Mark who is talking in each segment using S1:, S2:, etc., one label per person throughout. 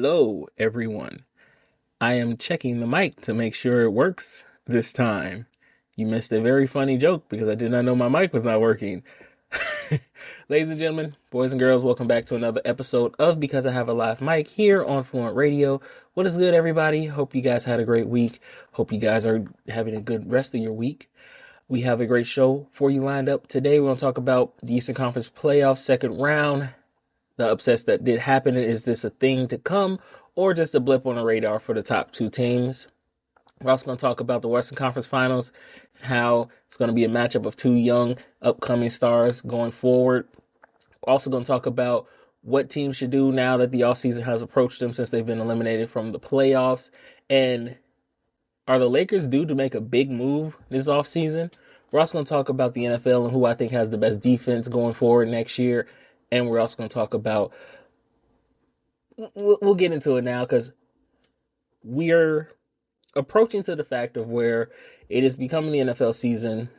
S1: Hello, everyone. I am checking the mic to make sure it works this time. You missed a very funny joke because I did not know my mic was not working. Ladies and gentlemen, boys and girls, welcome back to another episode of Because I Have a Live Mic here on Fluent Radio. What is good, everybody? Hope you guys had a great week. Hope you guys are having a good rest of your week. We have a great show for you lined up today. We're going to talk about the Eastern Conference playoffs, second round, the upsets that did happen. Is this a thing to come or just a blip on the radar for the top two teams? We're also going to talk about the Western Conference Finals, how it's going to be a matchup of two young upcoming stars going forward. We're also going to talk about what teams should do now that the offseason has approached them since they've been eliminated from the playoffs. And are the Lakers due to make a big move this offseason? We're also going to talk about the NFL and who I think has the best defense going forward next year. And we're also going to talk about, we'll get into it now because we're approaching to the fact of where it is becoming the NFL season.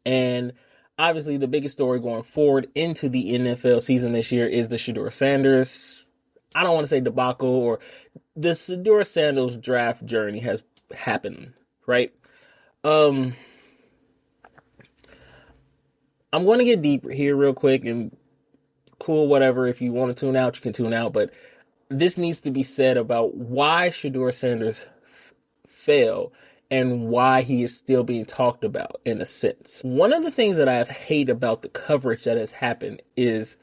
S1: And obviously the biggest story going forward into the NFL season this year is the Shedeur Sanders, I don't want to say debacle, or the Shedeur Sanders draft journey has happened, right? I'm going to get deep here real quick, and cool, whatever. If you want to tune out, you can tune out. But this needs to be said about why Shedeur Sanders fell and why he is still being talked about in a sense. One of the things that I hate about the coverage that has happened is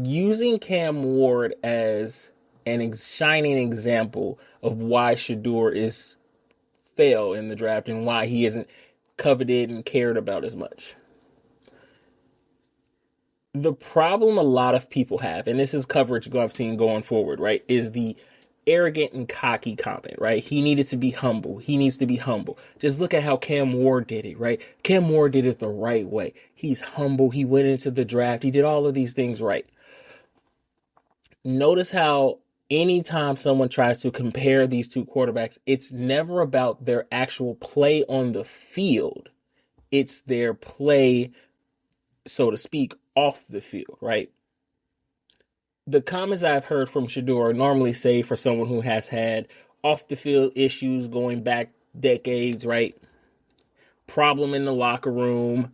S1: using Cam Ward as an shining example of why Shedeur is fail in the draft and why he isn't coveted and cared about as much. The problem a lot of people have, and this is coverage I've seen going forward, right, is the arrogant and cocky comment, right? He needed to be humble. He needs to be humble. Just look at how Cam Ward did it, right? Cam Ward did it the right way. He's humble. He went into the draft. He did all of these things right. Notice how anytime someone tries to compare these two quarterbacks, it's never about their actual play on the field. It's their play, so to speak, off the field, right? The comments I've heard from Shedeur normally say for someone who has had off the field issues going back decades, right? Problem in the locker room,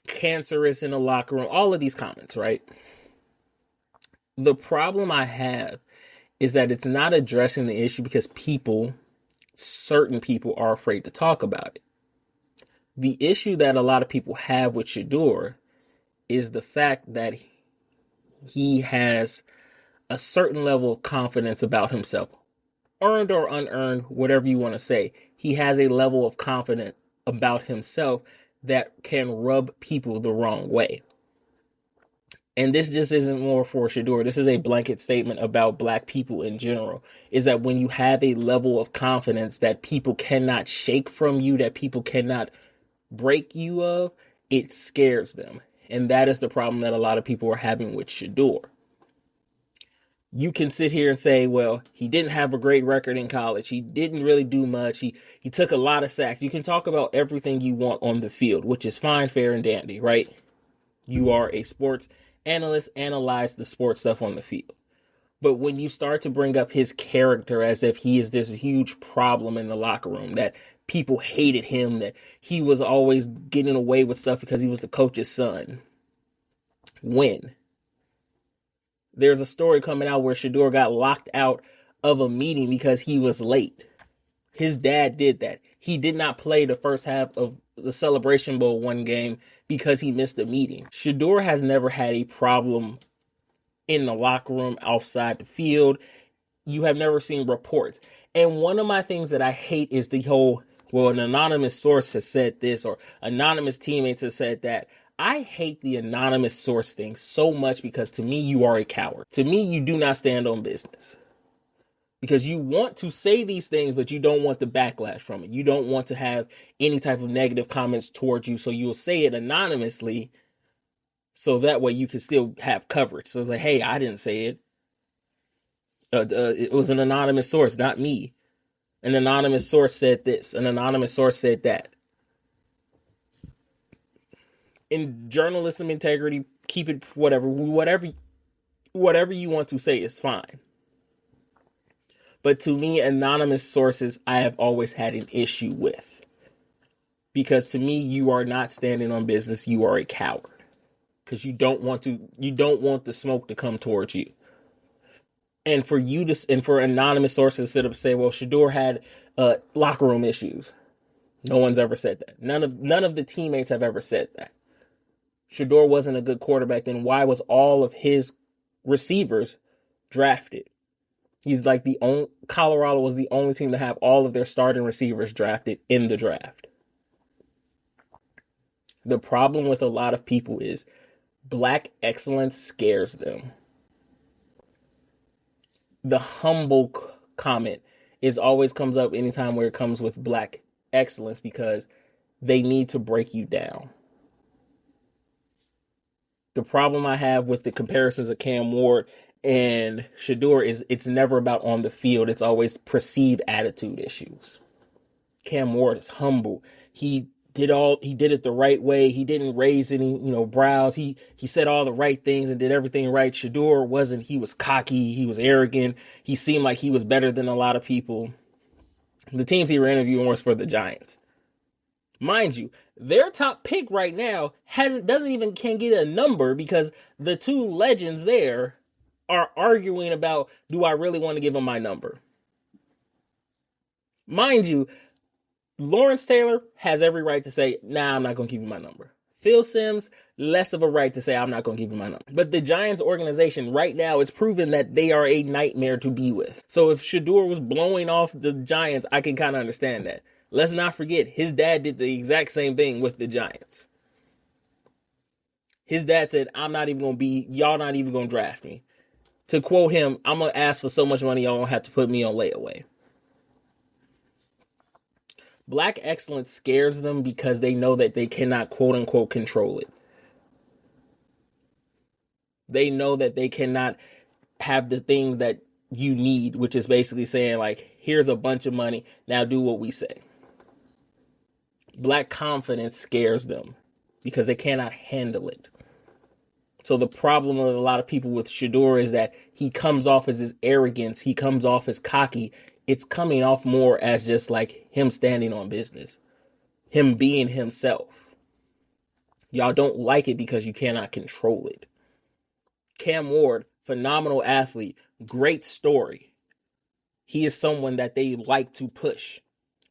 S1: cancerous in the locker room, all of these comments, right? The problem I have is that it's not addressing the issue because certain people are afraid to talk about it. The issue that a lot of people have with Shedeur is the fact that he has a certain level of confidence about himself. Earned or unearned, whatever you want to say. He has a level of confidence about himself that can rub people the wrong way. And this just isn't more for Shedeur. This is a blanket statement about black people in general. Is that when you have a level of confidence that people cannot shake from you, that people cannot break you of, it scares them. And that is the problem that a lot of people are having with Shedeur. You can sit here and say, well, he didn't have a great record in college. He didn't really do much. He took a lot of sacks. You can talk about everything you want on the field, which is fine, fair, and dandy, right? You are a sports analyst, analyze the sports stuff on the field. But when you start to bring up his character as if he is this huge problem in the locker room, that people hated him, that he was always getting away with stuff because he was the coach's son. When? There's a story coming out where Shedeur got locked out of a meeting because he was late. His dad did that. He did not play the first half of the Celebration Bowl one game because he missed a meeting. Shedeur has never had a problem in the locker room, outside the field. You have never seen reports. And one of my things that I hate is the whole, well, an anonymous source has said this or anonymous teammates have said that. I hate the anonymous source thing so much because to me, you are a coward. To me, you do not stand on business. Because you want to say these things, but you don't want the backlash from it. You don't want to have any type of negative comments towards you. So you'll say it anonymously so that way you can still have coverage. So it's like, hey, I didn't say it. It was an anonymous source, not me. An anonymous source said this. An anonymous source said that. In journalism integrity, keep it whatever whatever you want to say is fine. But to me, anonymous sources, I have always had an issue with. Because to me, you are not standing on business. You are a coward. Because you don't want the smoke to come towards you. And for anonymous sources to sit up and say, well, Shedeur had locker room issues. No one's ever said that. None of the teammates have ever said that. Shedeur wasn't a good quarterback. Then why was all of his receivers drafted? He's like Colorado was the only team to have all of their starting receivers drafted in the draft. The problem with a lot of people is black excellence scares them. The humble comment always comes up anytime where it comes with black excellence because they need to break you down. The problem I have with the comparisons of Cam Ward and Shedeur is it's never about on the field. It's always perceived attitude issues. Cam Ward is humble. He did it the right way. He didn't raise any, brows. He said all the right things and did everything right. Shedeur wasn't. He was cocky. He was arrogant. He seemed like he was better than a lot of people. The teams he were interviewing was for the Giants. Mind you, their top pick right now can't get a number because the two legends there are arguing about, do I really want to give him my number? Mind you, Lawrence Taylor has every right to say, nah, I'm not going to give you my number. Phil Simms, less of a right to say, I'm not going to give you my number. But the Giants organization right now is proven that they are a nightmare to be with. So if Shedeur was blowing off the Giants, I can kind of understand that. Let's not forget, his dad did the exact same thing with the Giants. His dad said, y'all not even going to draft me. To quote him, I'm going to ask for so much money, y'all don't have to put me on layaway. Black excellence scares them because they know that they cannot, quote unquote, control it. They know that they cannot have the things that you need, which is basically saying, like, here's a bunch of money, now do what we say. Black confidence scares them because they cannot handle it. So the problem with a lot of people with Shedeur is that he comes off as his arrogance. He comes off as cocky. It's coming off more as just like him standing on business, him being himself. Y'all don't like it because you cannot control it. Cam Ward, phenomenal athlete, great story. He is someone that they like to push.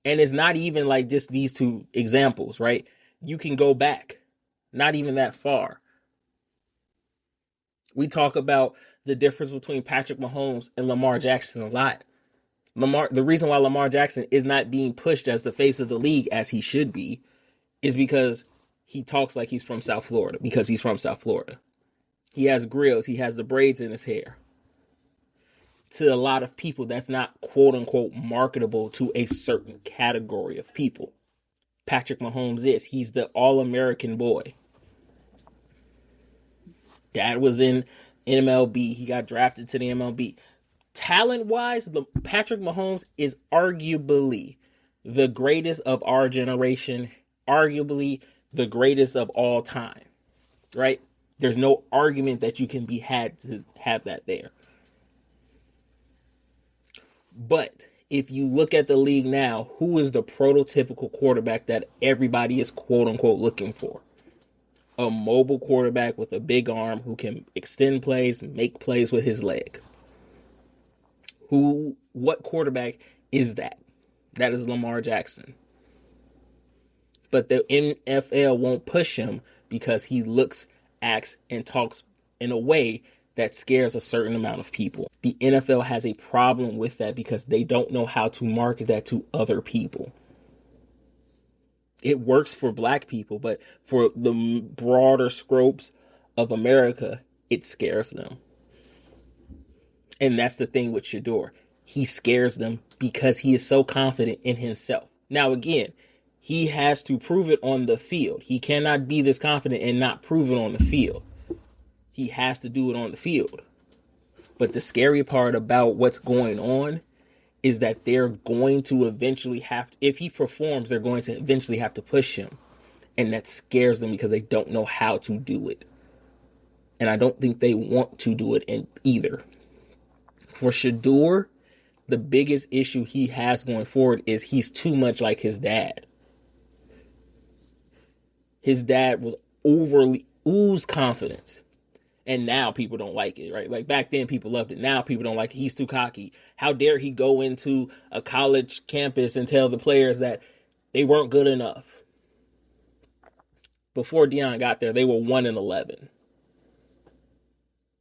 S1: And it's not even like just these two examples, right? You can go back, not even that far. We talk about the difference between Patrick Mahomes and Lamar Jackson a lot. The reason why Lamar Jackson is not being pushed as the face of the league as he should be is because he talks like he's from South Florida, because he's from South Florida. He has grills. He has the braids in his hair. To a lot of people, that's not quote unquote marketable to a certain category of people. Patrick Mahomes is. He's the all-American boy. Dad was in MLB. He got drafted to the MLB. Talent-wise, Patrick Mahomes is arguably the greatest of our generation, arguably the greatest of all time, right? There's no argument that you can be had to have that there. But if you look at the league now, who is the prototypical quarterback that everybody is quote-unquote looking for? A mobile quarterback with a big arm who can extend plays, make plays with his leg. What quarterback is that? That is Lamar Jackson. But the NFL won't push him because he looks, acts, and talks in a way that scares a certain amount of people. The NFL has a problem with that because they don't know how to market that to other people. It works for black people, but for the broader scopes of America, it scares them. And that's the thing with Shedeur. He scares them because he is so confident in himself. Now, again, he has to prove it on the field. He cannot be this confident and not prove it on the field. He has to do it on the field. But the scary part about what's going on is that they're going to eventually have to, if he performs, they're going to eventually have to push him. And that scares them because they don't know how to do it. And I don't think they want to do it either. For Shedeur, the biggest issue he has going forward is he's too much like his dad. His dad was overly oozed confidence. And now people don't like it, right? Like back then people loved it. Now people don't like it. He's too cocky. How dare he go into a college campus and tell the players that they weren't good enough? Before Deion got there, they were 1-11.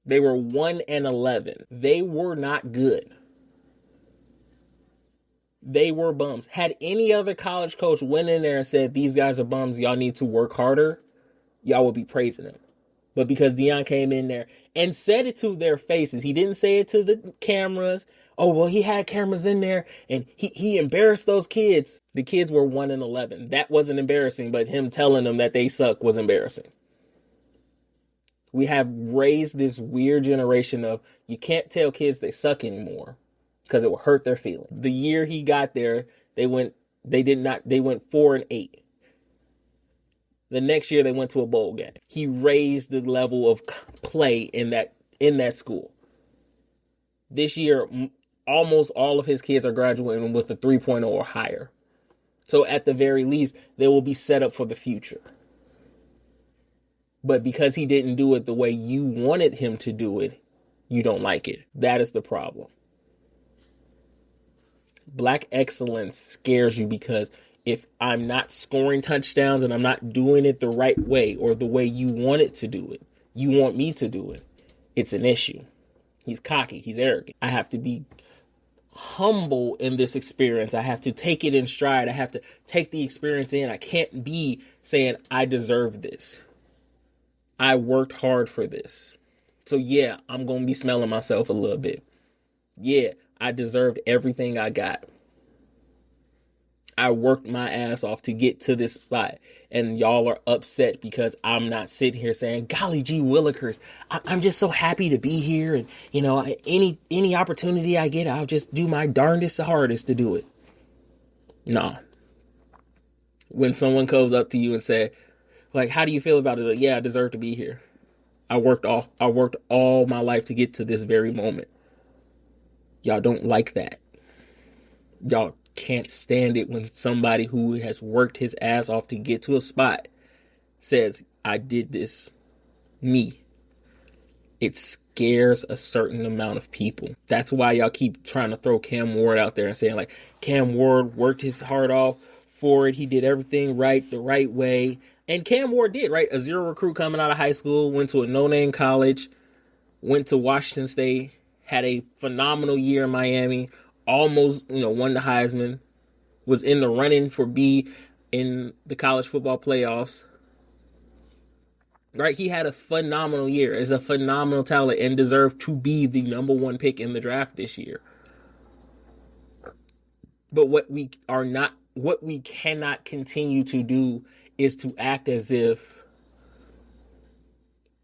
S1: They were 1-11. They were not good. They were bums. Had any other college coach went in there and said, these guys are bums, y'all need to work harder, y'all would be praising them. But because Deion came in there and said it to their faces, he didn't say it to the cameras. Oh, well, he had cameras in there and he embarrassed those kids. The kids were 1-11. That wasn't embarrassing, but him telling them that they suck was embarrassing. We have raised this weird generation of you can't tell kids they suck anymore because it will hurt their feelings. The year he got there, they went 4-8. The next year they went to a bowl game. He raised the level of play in that school. This year, almost all of his kids are graduating with a 3.0 or higher. So at the very least, they will be set up for the future. But because he didn't do it the way you wanted him to do it, you don't like it. That is the problem. Black excellence scares you because if I'm not scoring touchdowns and I'm not doing it the right way or the way you want it to do it, you want me to do it, it's an issue. He's cocky. He's arrogant. I have to be humble in this experience. I have to take it in stride. I have to take the experience in. I can't be saying, I deserve this. I worked hard for this. So yeah, I'm going to be smelling myself a little bit. Yeah, I deserved everything I got. I worked my ass off to get to this spot. And y'all are upset because I'm not sitting here saying, golly gee willikers, I'm just so happy to be here. And, you know, any opportunity I get, I'll just do my darndest, hardest to do it. Nah. When someone comes up to you and say, like, how do you feel about it? Like, yeah, I deserve to be here. I worked all my life to get to this very moment. Y'all don't like that. Y'all can't stand it when somebody who has worked his ass off to get to a spot says, I did this, me. It scares a certain amount of people. That's why y'all keep trying to throw Cam Ward out there and saying, like, Cam Ward worked his heart off for it. He did everything right, the right way. And Cam Ward did, right? A zero recruit coming out of high school, went to a no-name college, went to Washington State, had a phenomenal year in Miami, almost, won the Heisman, was in the running for B in the college football playoffs. Right? He had a phenomenal year, is a phenomenal talent, and deserved to be the number one pick in the draft this year. But what we cannot continue to do is to act as if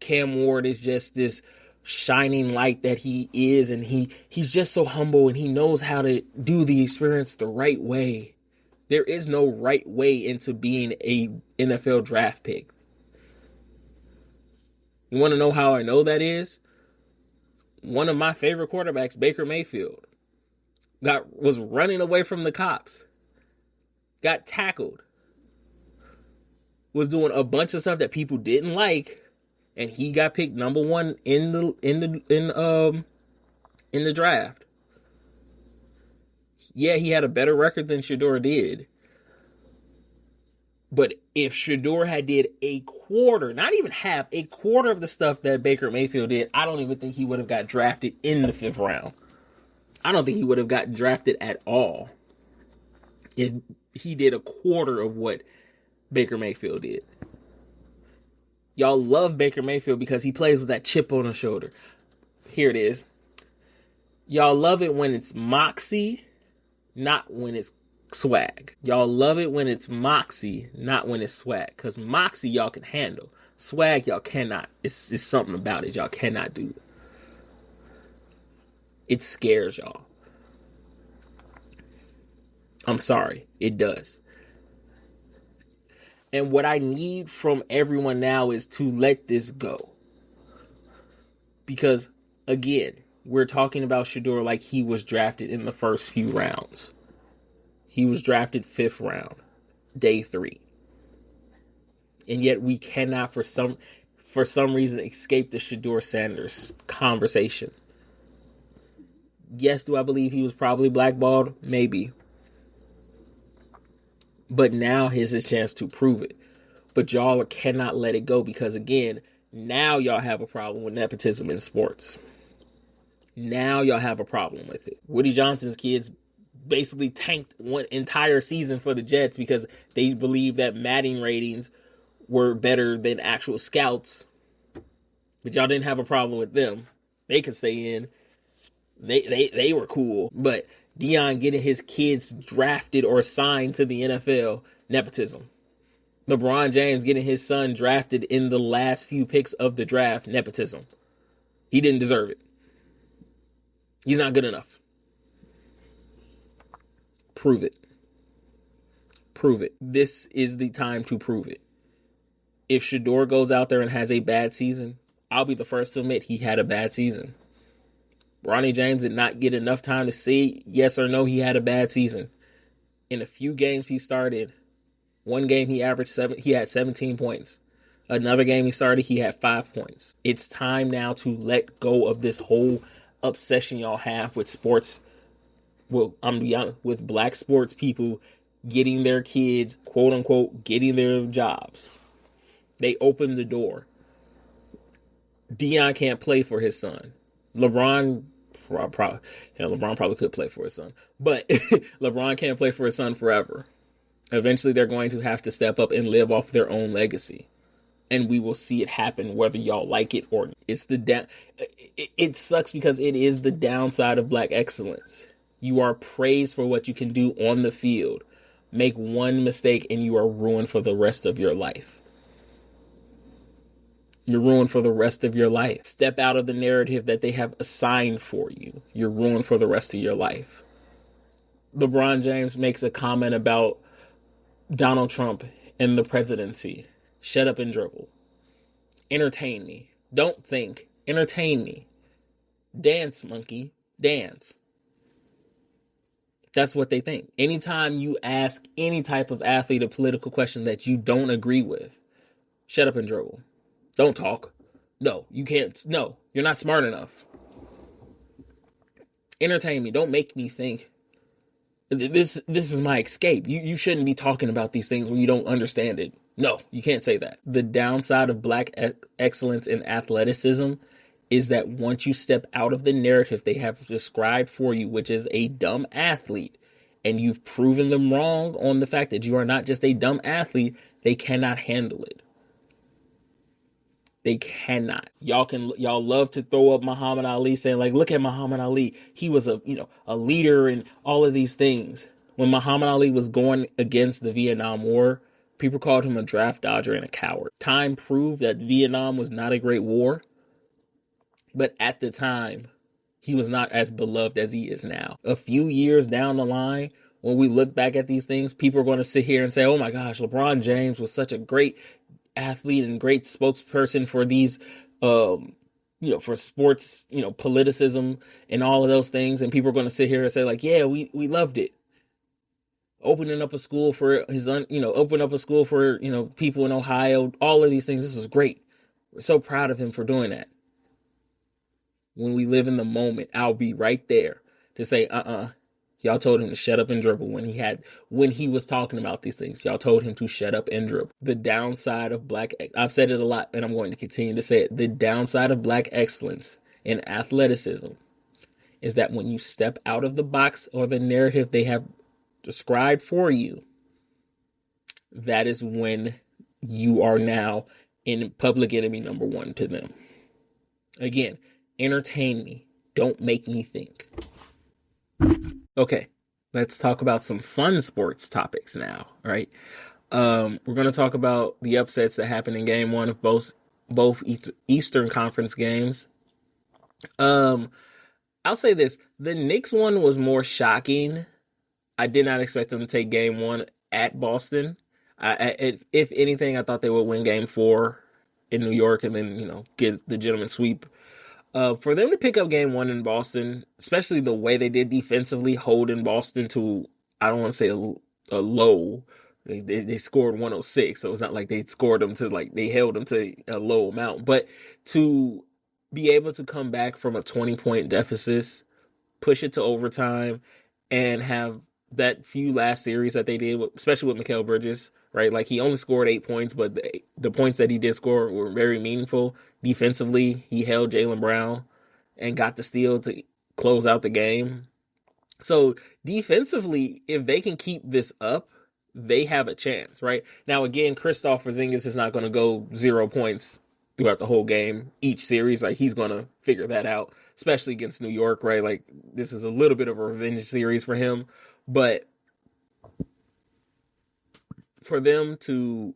S1: Cam Ward is just this shining light that he is, and he's just so humble and he knows how to do the experience the right way. There is no right way into being a NFL draft pick. You want to know how I know that is? One of my favorite quarterbacks, Baker Mayfield, was running away from the cops, got tackled, was doing a bunch of stuff that people didn't like, and he got picked number one in the draft. Yeah, he had a better record than Shedeur did. But if Shedeur had did a quarter, not even half, a quarter of the stuff that Baker Mayfield did, I don't even think he would have got drafted in the 5th round. I don't think he would have gotten drafted at all if he did a quarter of what Baker Mayfield did. Y'all love Baker Mayfield because he plays with that chip on his shoulder. Here it is. Y'all love it when it's moxie, not when it's swag. Y'all love it when it's moxie, not when it's swag. Because moxie y'all can handle. Swag y'all cannot. It's something about it y'all cannot do. It scares y'all. I'm sorry. It does. And what I need from everyone now is to let this go. Because, again, we're talking about Shedeur like he was drafted in the first few rounds. He was drafted 5th round, day 3. And yet we cannot, for some reason, escape the Shedeur Sanders conversation. Yes, do I believe he was probably blackballed? Maybe. But now here's his chance to prove it. But y'all cannot let it go because, again, now y'all have a problem with nepotism in sports. Now y'all have a problem with it. Woody Johnson's kids basically tanked one entire season for the Jets because they believed that Madden ratings were better than actual scouts. But y'all didn't have a problem with them. They could stay in. They were cool. But Deion getting his kids drafted or signed to the NFL, nepotism. LeBron James getting his son drafted in the last few picks of the draft, nepotism. He didn't deserve it. He's not good enough. Prove it. Prove it. This is the time to prove it. If Shedeur goes out there and has a bad season, I'll be the first to admit he had a bad season. Ronnie James did not get enough time to say yes or no he had a bad season. In a few games he started, one game he had 17 points. Another game he started, he had 5 points. It's time now to let go of this whole obsession y'all have with sports. Well, I'm gonna be honest, with black sports people getting their kids, quote unquote, getting their jobs. They opened the door. Deion can't play for his son. LeBron probably could play for his son, but LeBron can't play for his son forever. Eventually, they're going to have to step up and live off their own legacy, and we will see it happen whether y'all like it or not. It sucks because it is the downside of black excellence. You are praised for what you can do on the field. Make one mistake and you are ruined for the rest of your life. You're ruined for the rest of your life. Step out of the narrative that they have assigned for you. You're ruined for the rest of your life. LeBron James makes a comment about Donald Trump and the presidency. Shut up and dribble. Entertain me. Don't think. Entertain me. Dance, monkey. Dance. That's what they think. Anytime you ask any type of athlete a political question that you don't agree with, shut up and dribble. Don't talk. No, you can't. No, you're not smart enough. Entertain me. Don't make me think. This is my escape. You shouldn't be talking about these things when you don't understand it. No, you can't say that. The downside of black excellence in athleticism is that once you step out of the narrative they have described for you, which is a dumb athlete, and you've proven them wrong on the fact that you are not just a dumb athlete, they cannot handle it. They cannot. Y'all love to throw up Muhammad Ali, saying like, look at Muhammad Ali. He was a leader and all of these things. When Muhammad Ali was going against the Vietnam War, people called him a draft dodger and a coward. Time proved that Vietnam was not a great war. But at the time, he was not as beloved as he is now. A few years down the line, when we look back at these things, people are going to sit here and say, oh my gosh, LeBron James was such a great athlete and great spokesperson for these, for sports, politicism and all of those things. And people are going to sit here and say like, yeah, we loved it. Opening up a school for people in Ohio, all of these things. This was great. We're so proud of him for doing that. When we live in the moment, I'll be right there to say, y'all told him to shut up and dribble when he was talking about these things. Y'all told him to shut up and dribble. The downside of I've said it a lot and I'm going to continue to say it. The downside of black excellence in athleticism is that when you step out of the box or the narrative they have described for you, that is when you are now in public enemy number one to them. Again, entertain me. Don't make me think. Okay, let's talk about some fun sports topics now, right? We're going to talk about the upsets that happened in game one of both Eastern Conference games. I'll say this. The Knicks one was more shocking. I did not expect them to take game one at Boston. If anything, I thought they would win game four in New York and then, get the gentleman sweep. For them to pick up game one in Boston, especially the way they did defensively, holding Boston to, I don't want to say a low. They scored 106, so it's not like they scored them to, like, they held them to a low amount. But to be able to come back from a 20-point deficit, push it to overtime, and have that few last series that they did, especially with Mikal Bridges, right? Like, he only scored 8 points, but the points that he did score were very meaningful. Defensively, he held Jaylen Brown and got the steal to close out the game. So defensively, if they can keep this up, they have a chance, right? Now, again, Kristaps Porzingis is not going to go 0 points throughout the whole game, each series. Like, he's going to figure that out, especially against New York, right? Like, this is a little bit of a revenge series for him. But for them to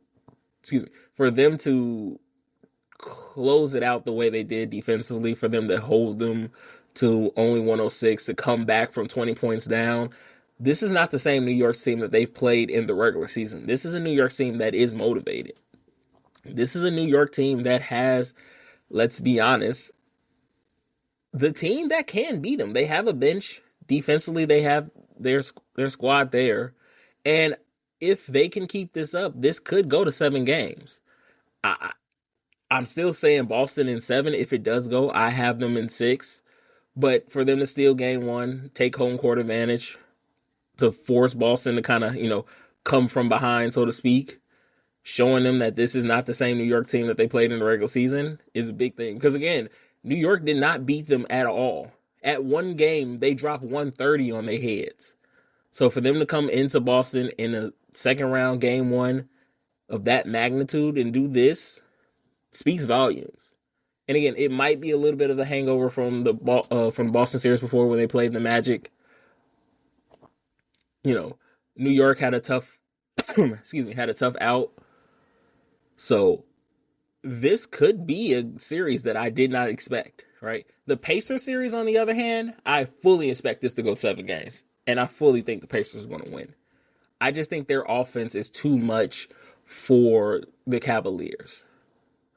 S1: close it out the way they did defensively, for them to hold them to only 106, to come back from 20 points down, this is not the same New York team that they've played in the regular season. This is a New York team that is motivated. This is a New York team that has, let's be honest, the team that can beat them. They have a bench. Defensively, they have their squad there. And if they can keep this up, this could go to 7 games. I'm still saying Boston in 7. If it does go, I have them in 6. But for them to steal game 1, take home court advantage, to force Boston to kind of, come from behind, so to speak, showing them that this is not the same New York team that they played in the regular season is a big thing. Because, again, New York did not beat them at all. At one game, they dropped 130 on their heads. So for them to come into Boston in a second round, game 1 of that magnitude and do this speaks volumes. And again, it might be a little bit of a hangover from the Boston series before when they played the Magic. New York had a tough, out. So this could be a series that I did not expect, right? The Pacers series, on the other hand, I fully expect this to go 7 games. And I fully think the Pacers are going to win. I just think their offense is too much for the Cavaliers,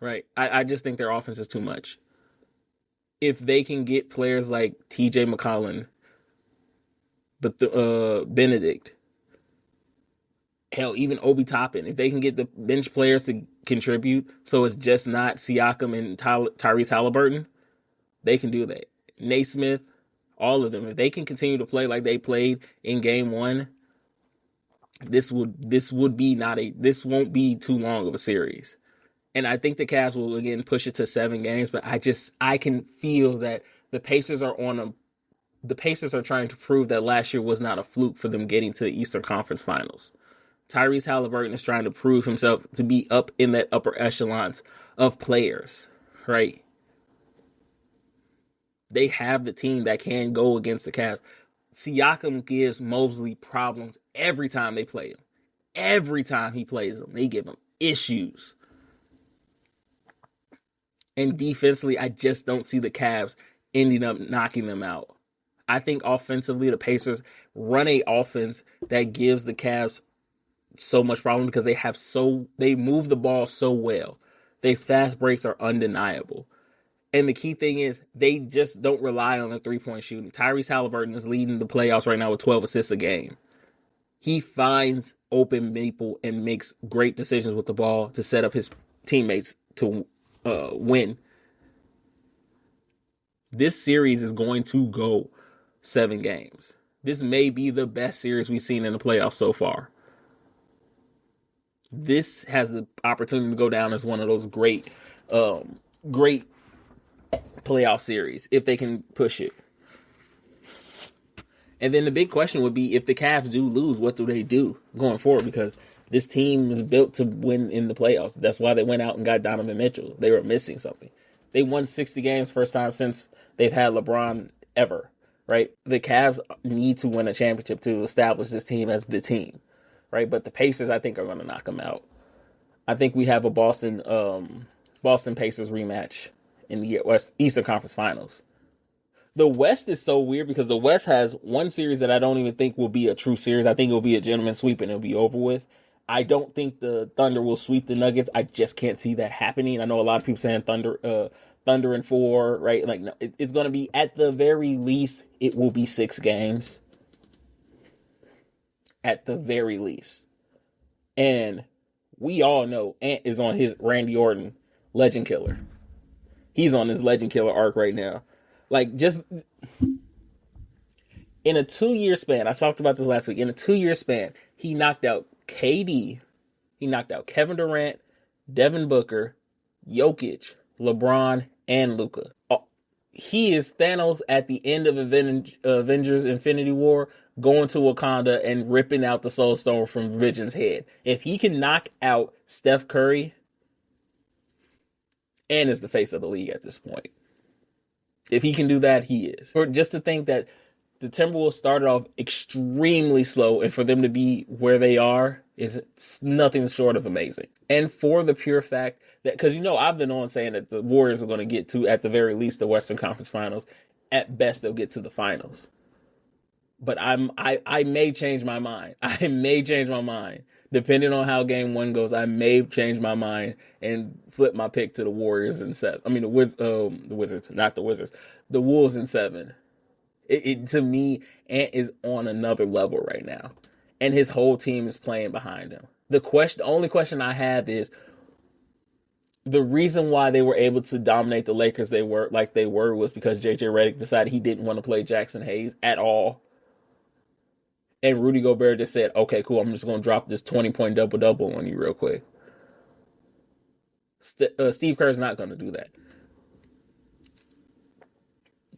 S1: right? I just think their offense is too much. If they can get players like T.J. McCollum, but Benedict, hell, even Obi Toppin, if they can get the bench players to contribute, so it's just not Siakam and Tyrese Halliburton, they can do that. Naismith, all of them, if they can continue to play like they played in game 1, this won't be too long of a series. And I think the Cavs will again push it to 7 games, but I can feel that the Pacers are trying to prove that last year was not a fluke for them getting to the Eastern Conference Finals. Tyrese Halliburton is trying to prove himself to be up in that upper echelons of players, right? They have the team that can go against the Cavs. Siakam gives Mobley problems every time they play him. Every time he plays them, they give him issues. And defensively, I just don't see the Cavs ending up knocking them out. I think offensively, the Pacers run a offense that gives the Cavs so much problem because they move the ball so well. Their fast breaks are undeniable. And the key thing is they just don't rely on the 3-point shooting. Tyrese Halliburton is leading the playoffs right now with 12 assists a game. He finds open people and makes great decisions with the ball to set up his teammates to win. This series is going to go 7 games. This may be the best series we've seen in the playoffs so far. This has the opportunity to go down as one of those great playoff series if they can push it. And then the big question would be, if the Cavs do lose, what do they do going forward? Because this team is built to win in the playoffs. That's why they went out and got Donovan Mitchell. They were missing something. They won 60 games first time since they've had LeBron ever, right? The Cavs need to win a championship to establish this team as the team, right? But the Pacers, I think, are going to knock them out. I think we have a Boston Pacers rematch in the Eastern Conference Finals. The West is so weird because the West has one series that I don't even think will be a true series. I think it'll be a gentleman's sweep and it'll be over with. I don't think the Thunder will sweep the Nuggets. I just can't see that happening. I know a lot of people saying Thunder in 4, right? Like, no, it's going to be, at the very least, it will be 6 games. At the very least. And we all know Ant is on his Randy Orton legend killer. He's on his legend killer arc right now. Like, just in a 2-year span, I talked about this last week. In a 2-year span, he knocked out KD, he knocked out Kevin Durant, Devin Booker, Jokic, LeBron, and Luka. He is Thanos at the end of Avengers Infinity War, going to Wakanda and ripping out the Soul Stone from Vision's head. If he can knock out Steph Curry, and is the face of the league at this point. If he can do that, he is. Or just to think that the Timberwolves started off extremely slow, and for them to be where they are is nothing short of amazing. And for the pure fact that, because I've been on saying that the Warriors are going to get to, at the very least, the Western Conference Finals. At best, they'll get to the finals. But I may change my mind. I may change my mind. Depending on how game 1 goes, I may change my mind and flip my pick to the Warriors in 7. I mean, the Wizards, not the Wizards. The Wolves in 7. To me, Ant is on another level right now. And his whole team is playing behind him. The only question I have is, the reason why they were able to dominate the Lakers was because JJ Redick decided he didn't want to play Jackson Hayes at all. And Rudy Gobert just said, okay, cool, I'm just going to drop this 20-point double-double on you real quick. Steve Kerr's not going to do that.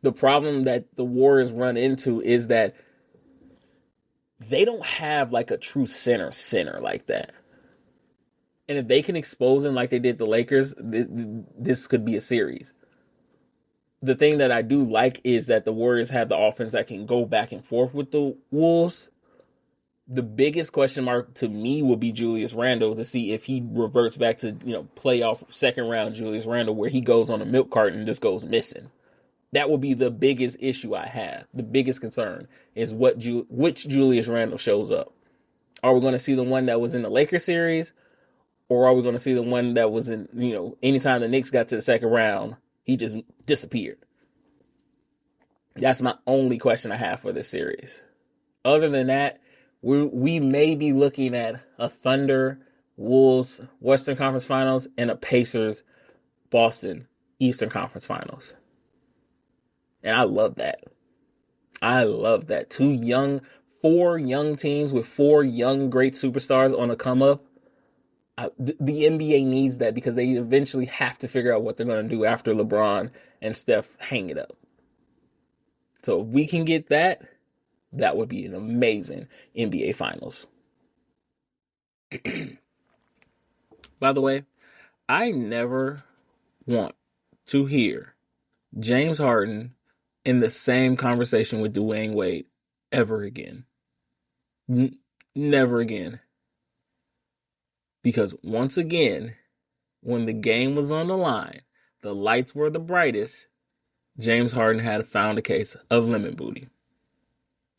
S1: The problem that the Warriors run into is that they don't have like a true center like that. And if they can expose him like they did the Lakers, this could be a series. The thing that I do like is that the Warriors have the offense that can go back and forth with the Wolves. The biggest question mark to me will be Julius Randle, to see if he reverts back to, playoff second round Julius Randle, where he goes on a milk carton and just goes missing. That will be the biggest issue I have. The biggest concern is which Julius Randle shows up. Are we going to see the one that was in the Lakers series? Or are we going to see the one that was in, anytime the Knicks got to the second round, he just disappeared? That's my only question I have for this series. Other than that, we may be looking at a Thunder, Wolves, Western Conference Finals, and a Pacers, Boston, Eastern Conference Finals. And I love that. I love that. 4 young teams with 4 young, great superstars on a come up. The NBA needs that, because they eventually have to figure out what they're going to do after LeBron and Steph hang it up. So if we can get that, that would be an amazing NBA Finals. By the way, I never want to hear James Harden in the same conversation with Dwayne Wade ever again. Never again. Because once again, when the game was on the line, the lights were the brightest, James Harden had found a case of lemon booty.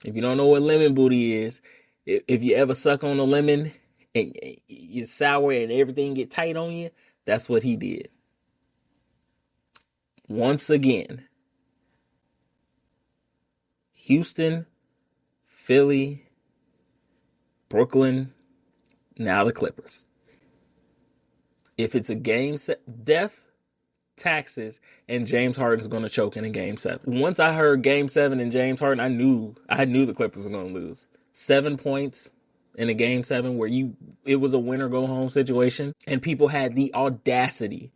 S1: If you don't know what lemon booty is, if you ever suck on a lemon and you're sour and everything get tight on you, that's what he did. Once again, Houston, Philly, Brooklyn, now the Clippers. If it's a game set, death, taxes, and James Harden is going to choke in a game 7. Once I heard game 7 and James Harden, I knew the Clippers were going to lose. 7 points in a game 7 where it was a win or go home situation, and people had the audacity,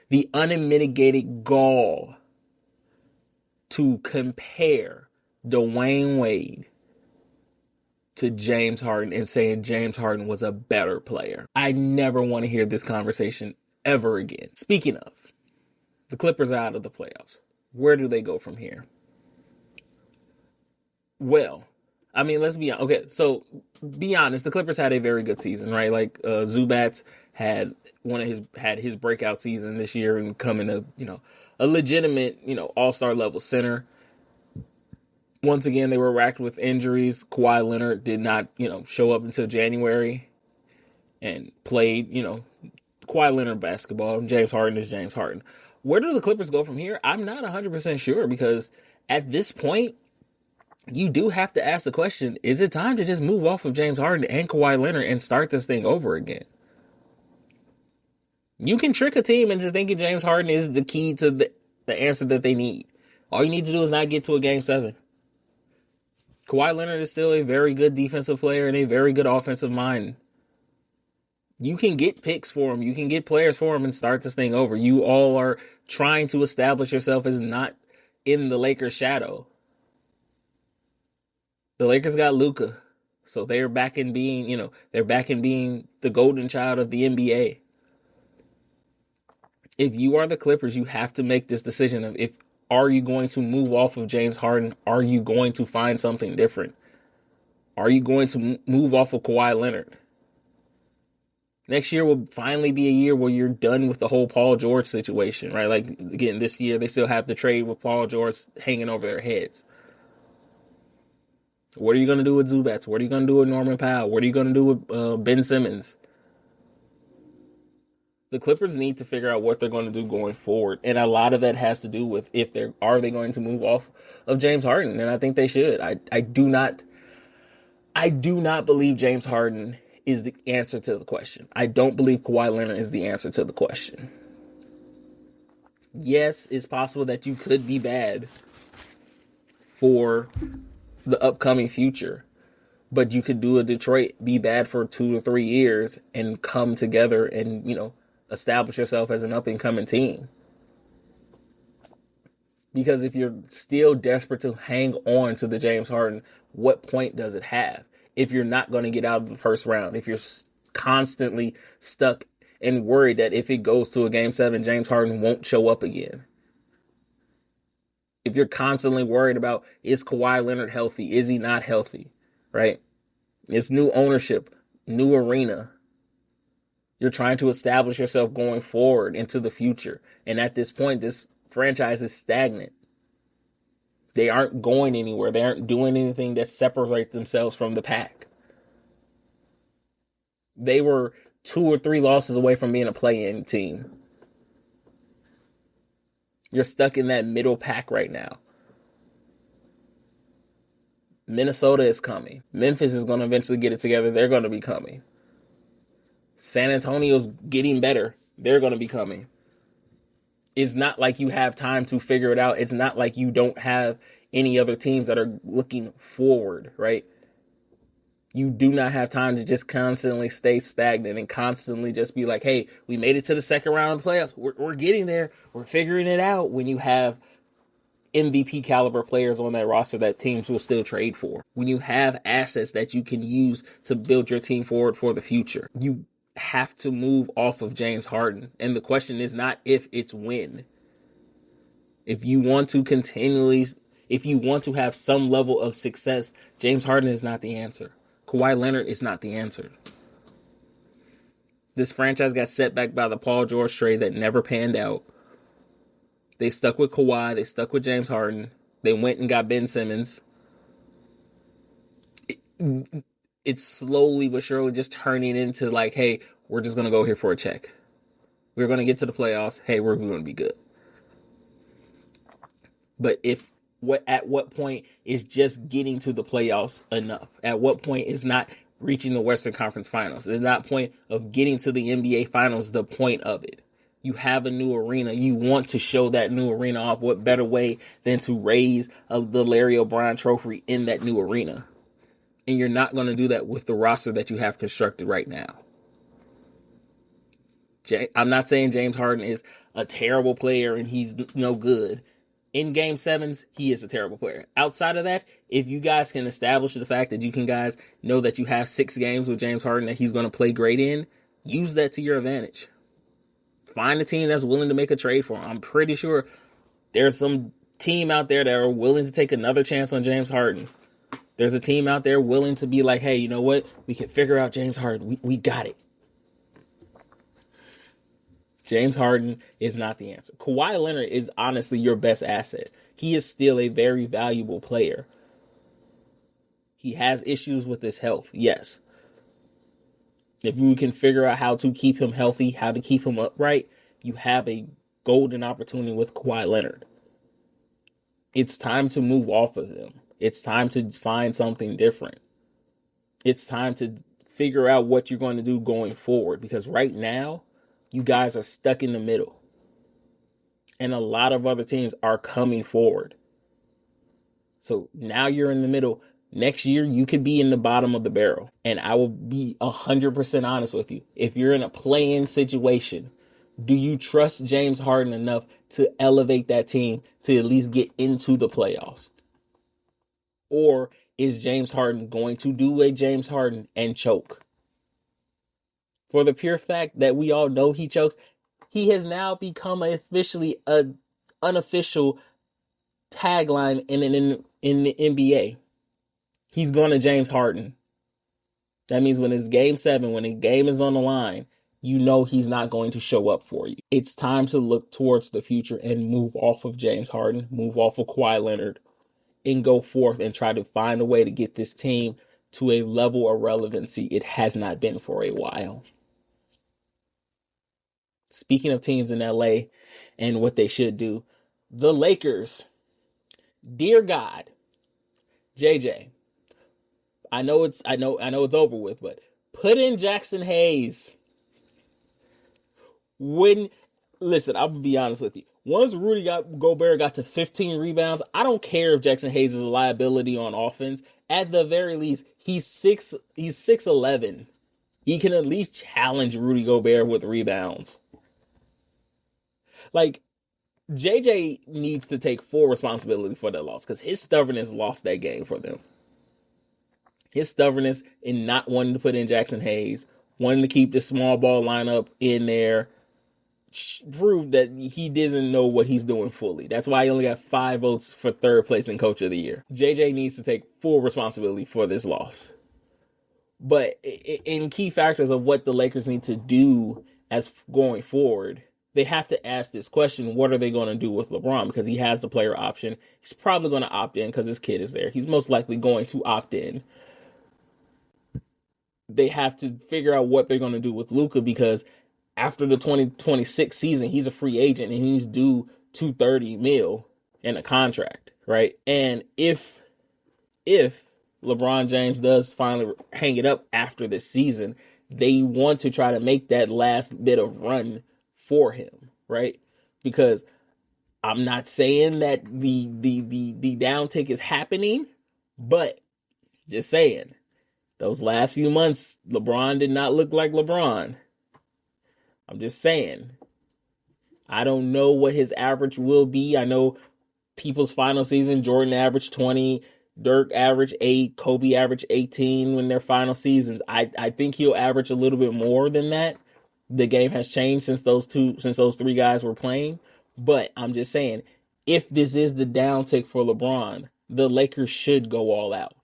S1: the unmitigated gall to compare Dwayne Wade to James Harden and saying James Harden was a better player. I never want to hear this conversation ever again. Speaking of, the Clippers are out of the playoffs. Where do they go from here? Well, I mean, let's be honest. Okay, so be honest. The Clippers had a very good season, right? Like Zubats had his breakout season this year and becoming a legitimate all-star level center. Once again, they were racked with injuries. Kawhi Leonard did not, show up until January and played, Kawhi Leonard basketball. James Harden is James Harden. Where do the Clippers go from here? I'm not 100% sure, because at this point, you do have to ask the question, is it time to just move off of James Harden and Kawhi Leonard and start this thing over again? You can trick a team into thinking James Harden is the key to the answer that they need. All you need to do is not get to a game 7. Kawhi Leonard is still a very good defensive player and a very good offensive mind. You can get picks for him. You can get players for him and start this thing over. You all are trying to establish yourself as not in the Lakers' shadow. The Lakers got Luka, so they're back in being, they're back in being the golden child of the NBA. If you are the Clippers, you have to make this decision of, are you going to move off of James Harden? Are you going to find something different? Are you going to move off of Kawhi Leonard? Next year will finally be a year where you're done with the whole Paul George situation, right? Like, again, this year they still have the trade with Paul George hanging over their heads. What are you going to do with Zubats? What are you going to do with Norman Powell? What are you going to do with Ben Simmons? The Clippers need to figure out what they're going to do going forward. And a lot of that has to do with are they going to move off of James Harden? And I think they should. I do not believe James Harden is the answer to the question. I don't believe Kawhi Leonard is the answer to the question. Yes, it's possible that you could be bad for the upcoming future, but you could do a Detroit, be bad for 2 to 3 years and come together and, establish yourself as an up-and-coming team. Because if you're still desperate to hang on to the James Harden, what point does it have? If you're not going to get out of the first round, if you're constantly stuck and worried that if it goes to a game 7, James Harden won't show up again. If you're constantly worried about, is Kawhi Leonard healthy? Is he not healthy? Right? It's new ownership, new arena. You're trying to establish yourself going forward into the future. And at this point, this franchise is stagnant. They aren't going anywhere. They aren't doing anything that separates themselves from the pack. They were 2 or 3 losses away from being a play-in team. You're stuck in that middle pack right now. Minnesota is coming. Memphis is going to eventually get it together. They're going to be coming. San Antonio's getting better. They're going to be coming. It's not like you have time to figure it out. It's not like you don't have any other teams that are looking forward, right? You do not have time to just constantly stay stagnant and constantly just be like, hey, we made it to the second round of the playoffs. We're getting there. We're figuring it out, when you have MVP caliber players on that roster that teams will still trade for. When you have assets that you can use to build your team forward for the future. You have to move off of James Harden. And the question is not if, it's when. If you want to have some level of success, James Harden is not the answer. Kawhi Leonard is not the answer. This franchise got set back by the Paul George trade that never panned out. They stuck with Kawhi. They stuck with James Harden. They went and got Ben Simmons. It's slowly but surely just turning into like, hey, we're just going to go here for a check. We're going to get to the playoffs. Hey, we're going to be good. But at what point is just getting to the playoffs enough? At what point is not reaching the Western Conference Finals? Is that point of getting to the NBA Finals the point of it? You have a new arena. You want to show that new arena off. What better way than to raise the Larry O'Brien trophy in that new arena? And you're not going to do that with the roster that you have constructed right now. I'm not saying James Harden is a terrible player and he's no good. In game 7s, he is a terrible player. Outside of that, if you guys can establish the fact that you can guys know that you have 6 games with James Harden that he's going to play great in, use that to your advantage. Find a team that's willing to make a trade for him. I'm pretty sure there's some team out there that are willing to take another chance on James Harden. There's a team out there willing to be like, hey, you know what? We can figure out James Harden. We got it. James Harden is not the answer. Kawhi Leonard is honestly your best asset. He is still a very valuable player. He has issues with his health, yes. If you can figure out how to keep him healthy, how to keep him upright, you have a golden opportunity with Kawhi Leonard. It's time to move off of him. It's time to find something different. It's time to figure out what you're going to do going forward, because right now you guys are stuck in the middle and a lot of other teams are coming forward. So now you're in the middle. Next year you could be in the bottom of the barrel, and I will be 100% honest with you. If you're in a play-in situation, do you trust James Harden enough to elevate that team to at least get into the playoffs? Or is James Harden going to do a James Harden and choke? For the pure fact that we all know he chokes, he has now become officially an unofficial tagline in the NBA. He's going to James Harden. That means when it's game 7, when the game is on the line, you know he's not going to show up for you. It's time to look towards the future and move off of James Harden, move off of Kawhi Leonard, and go forth and try to find a way to get this team to a level of relevancy it has not been for a while. Speaking of teams in LA and what they should do, the Lakers, dear God, JJ, I know it's over with, but put in Jackson Hayes. Listen, I'm gonna be honest with you. Once Rudy Gobert got to 15 rebounds, I don't care if Jackson Hayes is a liability on offense. At the very least, he's 6'11". He can at least challenge Rudy Gobert with rebounds. Like, JJ needs to take full responsibility for that loss, because his stubbornness lost that game for them. His stubbornness in not wanting to put in Jackson Hayes, wanting to keep the small ball lineup in there, proved that he doesn't know what he's doing fully. That's why he only got 5 votes for 3rd place in Coach of the Year. JJ needs to take full responsibility for this loss. But in key factors of what the Lakers need to do as going forward, they have to ask this question: what are they going to do with LeBron? Because he has the player option. He's probably going to opt in because his kid is there. He's most likely going to opt in. They have to figure out what they're going to do with Luka, because after the 2026 season, he's a free agent and he's due $230 million in a contract, right? And if LeBron James does finally hang it up after this season, they want to try to make that last bit of run for him, right? Because I'm not saying that the downtick is happening, but just saying, those last few months, LeBron did not look like LeBron. I'm just saying. I don't know what his average will be. I know people's final season, Jordan averaged 20, Dirk averaged 8, Kobe averaged 18 when their final seasons. I think he'll average a little bit more than that. The game has changed since those 3 guys were playing. But I'm just saying, if this is the downtick for LeBron, the Lakers should go all out.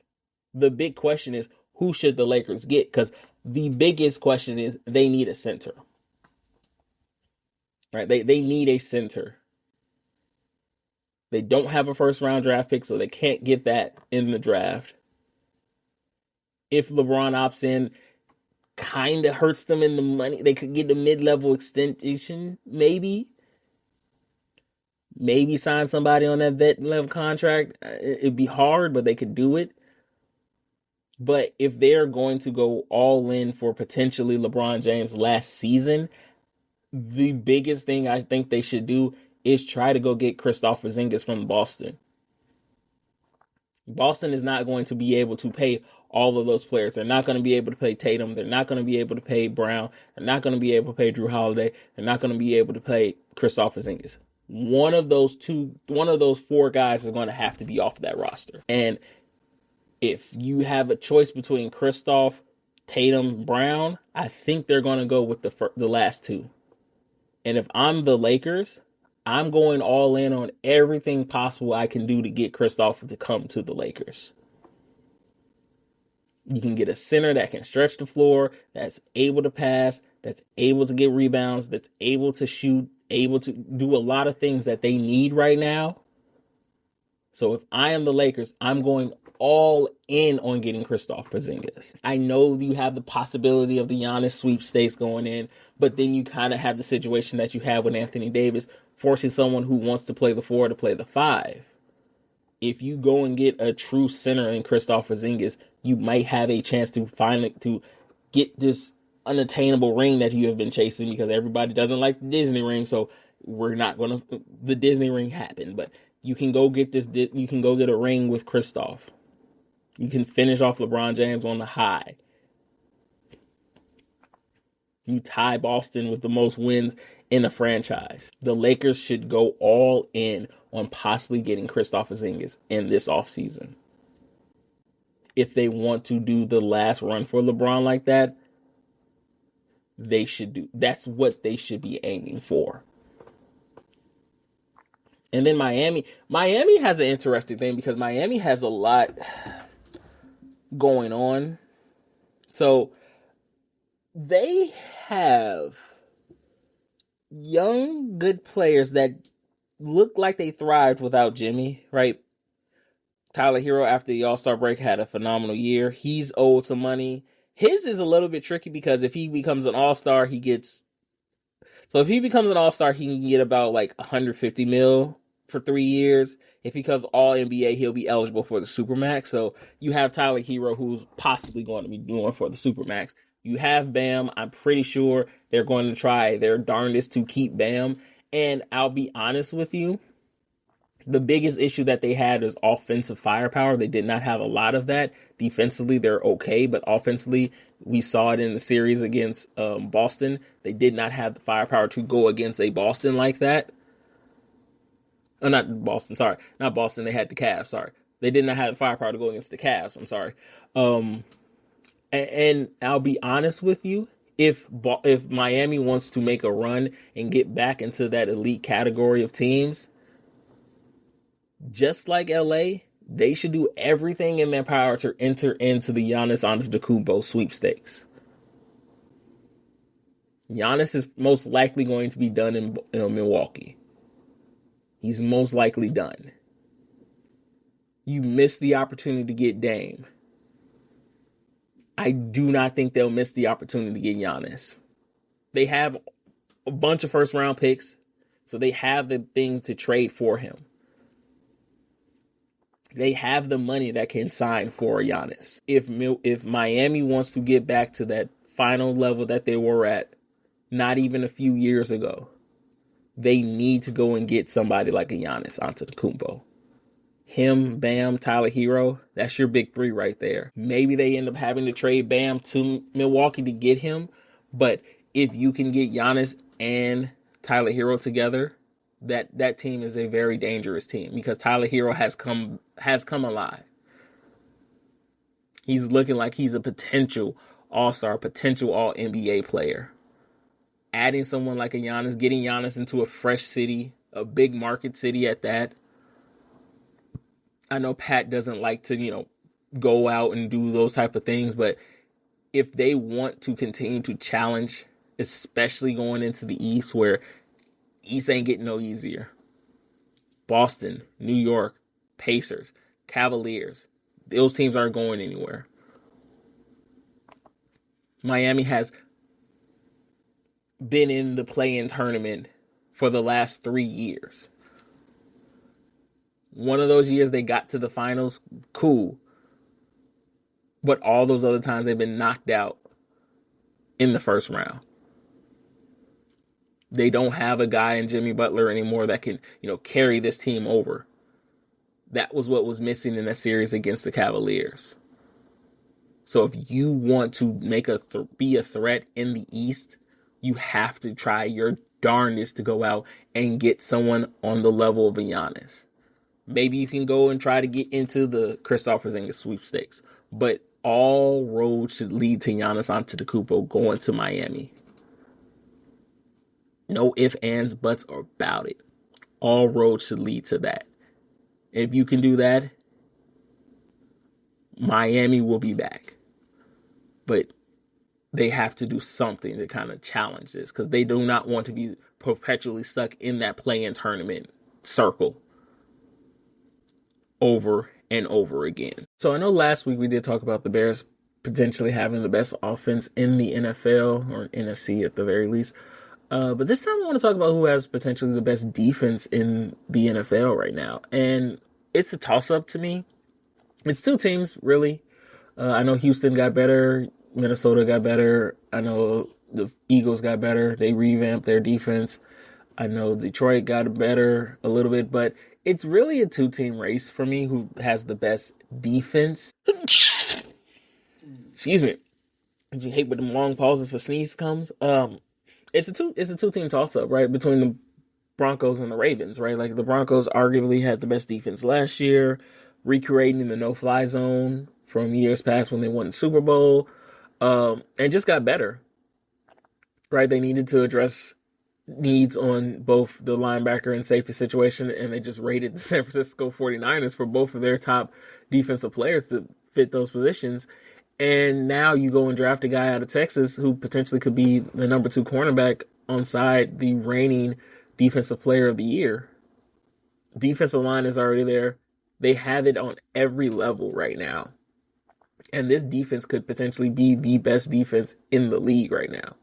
S1: The big question is, who should the Lakers get? Because the biggest question is, they need a center. Right? They need a center. They don't have a first-round draft pick, so they can't get that in the draft. If LeBron opts in, kind of hurts them in the money. They could get a mid-level extension, maybe. Maybe sign somebody on that vet level contract. It'd be hard, but they could do it. But if they're going to go all in for potentially LeBron James' last season, the biggest thing I think they should do is try to go get Kristaps Porzingis from Boston. Boston is not going to be able to pay all of those players. They're not going to be able to pay Tatum. They're not going to be able to pay Brown. They're not going to be able to pay Drew Holiday. They're not going to be able to pay Kristaps Porzingis. One of those 4 guys is going to have to be off that roster. And if you have a choice between Kristaps, Tatum, Brown, I think they're going to go with the last 2. And if I'm the Lakers, I'm going all in on everything possible I can do to get Kristaps to come to the Lakers. You can get a center that can stretch the floor, that's able to pass, that's able to get rebounds, that's able to shoot, able to do a lot of things that they need right now. So if I am the Lakers, I'm going all in on getting Kristaps Porzingis. I know you have the possibility of the Giannis sweepstakes going in, but then you kind of have the situation that you have with Anthony Davis forcing someone who wants to play the 4 to play the 5. If you go and get a true center in Kristaps Porzingis, you might have a chance to to get this unattainable ring that you have been chasing, because everybody doesn't like the Disney ring, so we're not going to. The Disney ring happened, but you can go get this. You can go get a ring with Kristaps. You can finish off LeBron James on the high. You tie Boston with the most wins in the franchise. The Lakers should go all in on possibly getting Kristaps Porzingis in this offseason. If they want to do the last run for LeBron like that, they should do. That's what they should be aiming for. And then Miami has an interesting thing, because Miami has a lot going on. So they have young, good players that look like they thrived without Jimmy, right? Tyler Hero, after the All-Star break, had a phenomenal year. He's owed some money. His is a little bit tricky, because if he becomes an All-Star, he can get about like $150 million for 3 years. If he becomes All NBA, he'll be eligible for the Supermax. So you have Tyler Hero, who's possibly going to be doing for the Supermax. You have Bam. I'm pretty sure they're going to try their darndest to keep Bam. And I'll be honest with you, the biggest issue that they had is offensive firepower. They did not have a lot of that. Defensively, they're okay, but offensively, we saw it in the series against Boston. They did not have the firepower to go against a Boston like that. Not Boston, sorry. Not Boston, they had the Cavs, sorry. They did not have the firepower to go against the Cavs, I'm sorry. And I'll be honest with you, if Miami wants to make a run and get back into that elite category of teams, just like LA, they should do everything in their power to enter into the Giannis Antetokounmpo sweepstakes. Giannis is most likely going to be done in Milwaukee. He's most likely done. You missed the opportunity to get Dame. I do not think they'll miss the opportunity to get Giannis. They have a bunch of first-round picks, so they have the thing to trade for him. They have the money that can sign for Giannis. If Miami wants to get back to that final level that they were at not even a few years ago, they need to go and get somebody like a Giannis Antetokounmpo. Him, Bam, Tyler Hero, that's your big three right there. Maybe they end up having to trade Bam to Milwaukee to get him, but if you can get Giannis and Tyler Hero together, that team is a very dangerous team, because Tyler Hero has come alive. He's looking like he's a potential All-Star, potential All-NBA player. Adding someone like a Giannis, getting Giannis into a fresh city, a big market city at that. I know Pat doesn't like to, go out and do those type of things, but if they want to continue to challenge, especially going into the East, where East ain't getting no easier. Boston, New York, Pacers, Cavaliers, those teams aren't going anywhere. Miami has been in the play-in tournament for the last 3 years. One of those years they got to the finals, cool. But all those other times they've been knocked out in the first round. They don't have a guy in Jimmy Butler anymore that can, carry this team over. That was what was missing in that series against the Cavaliers. So if you want to make be a threat in the East, you have to try your darndest to go out and get someone on the level of a Giannis. Maybe you can go and try to get into the Kristaps Porzingis sweepstakes, but all roads should lead to Giannis Antetokounmpo going to Miami. No ifs, ands, buts about it. All roads should lead to that. If you can do that, Miami will be back. But they have to do something to kind of challenge this, because they do not want to be perpetually stuck in that play-in tournament circle over and over again. So I know last week we did talk about the Bears potentially having the best offense in the NFL, or NFC at the very least. But this time I want to talk about who has potentially the best defense in the NFL right now. And it's a toss-up to me. It's two teams, really. I know Houston got better. Minnesota got better. I know the Eagles got better. They revamped their defense. I know Detroit got better a little bit. But it's really a two-team race for me who has the best defense. Excuse me. Did you hate when the long pauses for sneeze comes? It's a two-team toss-up, right? Between the Broncos and the Ravens, right? Like the Broncos arguably had the best defense last year, recreating the no-fly zone from years past when they won the Super Bowl, and just got better, right? They needed to address needs on both the linebacker and safety situation, and they just rated the San Francisco 49ers for both of their top defensive players to fit those positions. And now you go and draft a guy out of Texas who potentially could be the number 2 cornerback on side the reigning defensive player of the year. Defensive line is already there. They have it on every level right now. And this defense could potentially be the best defense in the league right now.